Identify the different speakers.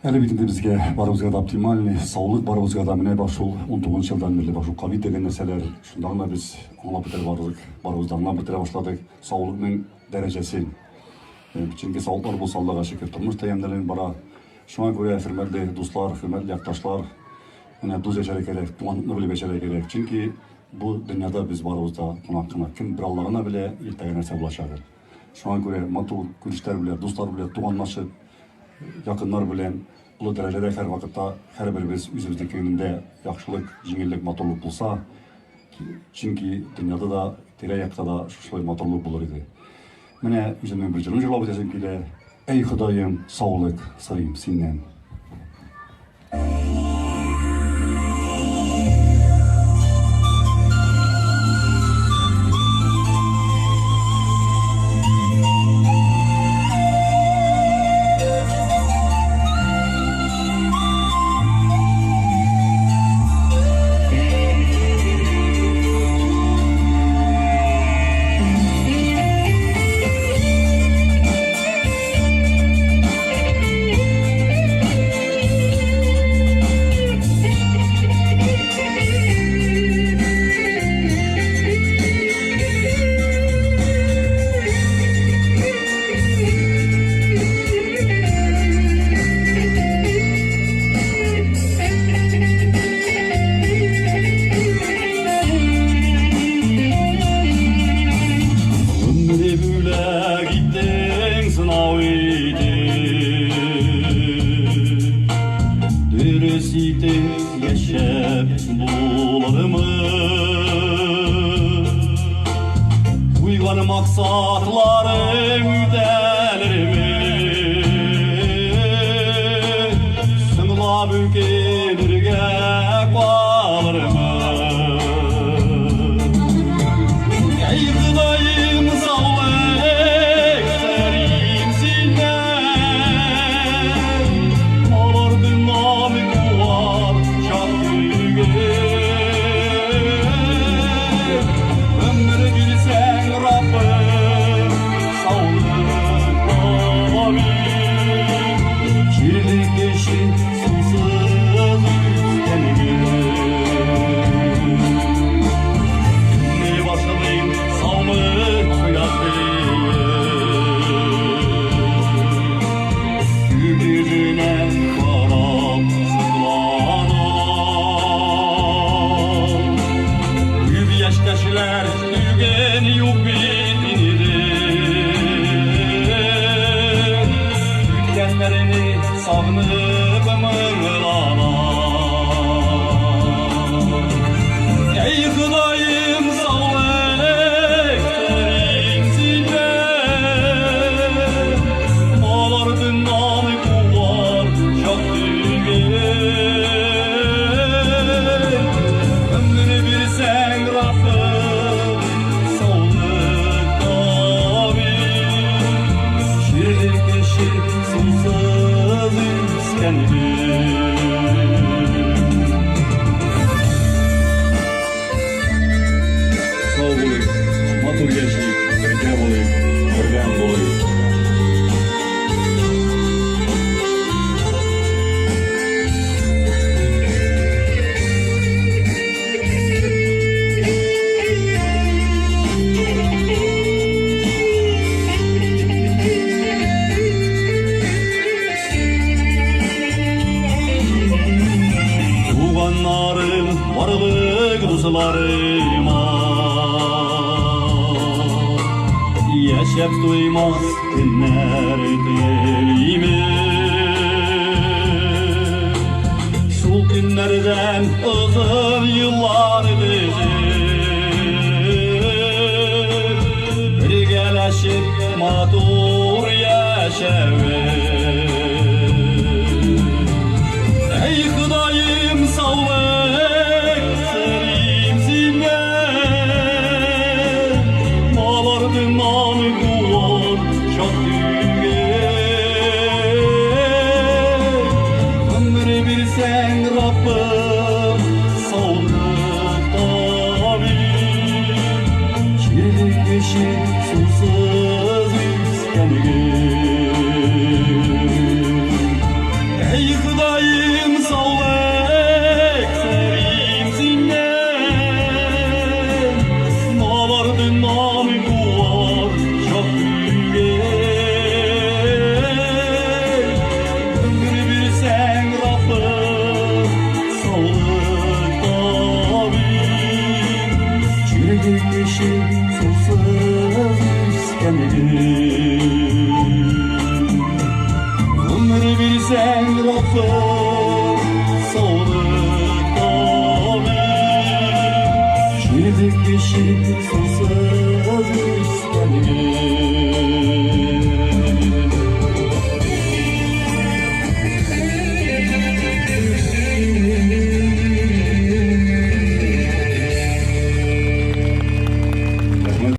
Speaker 1: Әлі бітінде бізге барыбызға да оптимальный, саулық барыбызға да міне башыл 19 жылдан бері башыл ковид деген нәрселер, шындағына біз аңлап бітіре барыбызды аңлап бітіре башладық. Саулықтың дәрежесін. Çünkü sağlıklar bu Allah'a şükür turmuş teyemlerin bara. Şuna göre hürmetli dostlar, hürmetli yaktaşlar, yani duz yaşarak gerek, tuğanlıkla bile beşerek gerek. Çünkü bu dünyada biz barımızda konakına kim bir Allah'ına bile irtaya nerse bulaşadır. Şuna göre matıl görüşler bile, dostlar bile, tuğanlaşıp, yakınlar bile bu derecede her vakitte her birimiz yüzümüzdeki önünde yaxşılık, jingillik, matırlık bulsa, çünkü dünyada da, direyakta da şuşlu matırlık bulur idi. Mene yüzümün bir cılım jırlabı desem ki, ey Xudayım, sağlık, sayım sinden.
Speaker 2: Yaşap bularımı uygan maksatlarım üdelerimi sınıla bükülürge bağlarımı ey Xudayım sağlık serim sinden olurdun namı kuvar ömrü bilsen Rabbim sağlık amin kirlik eşi susuz yüzgenimi ne başlayayım sağlık hayatıyım yüzüne karab yaştaşlar yügen yok bilinir yüklenlerini sağınıp mırlana ey Xudayım sağlık serin size olardın namı kuvar şaktüge ömrünü bir sen Rabbim sağlık amin şiirlik eşi sonsuz iskendim sağ olayım, matur yaşayıp, birlikte olayım, örgen olayım. Tuğanlarım, varlık dostlarıma yaşap duymaz günler dilimi şu günlerden uzun yıllar birgeleşip matur yaşayalım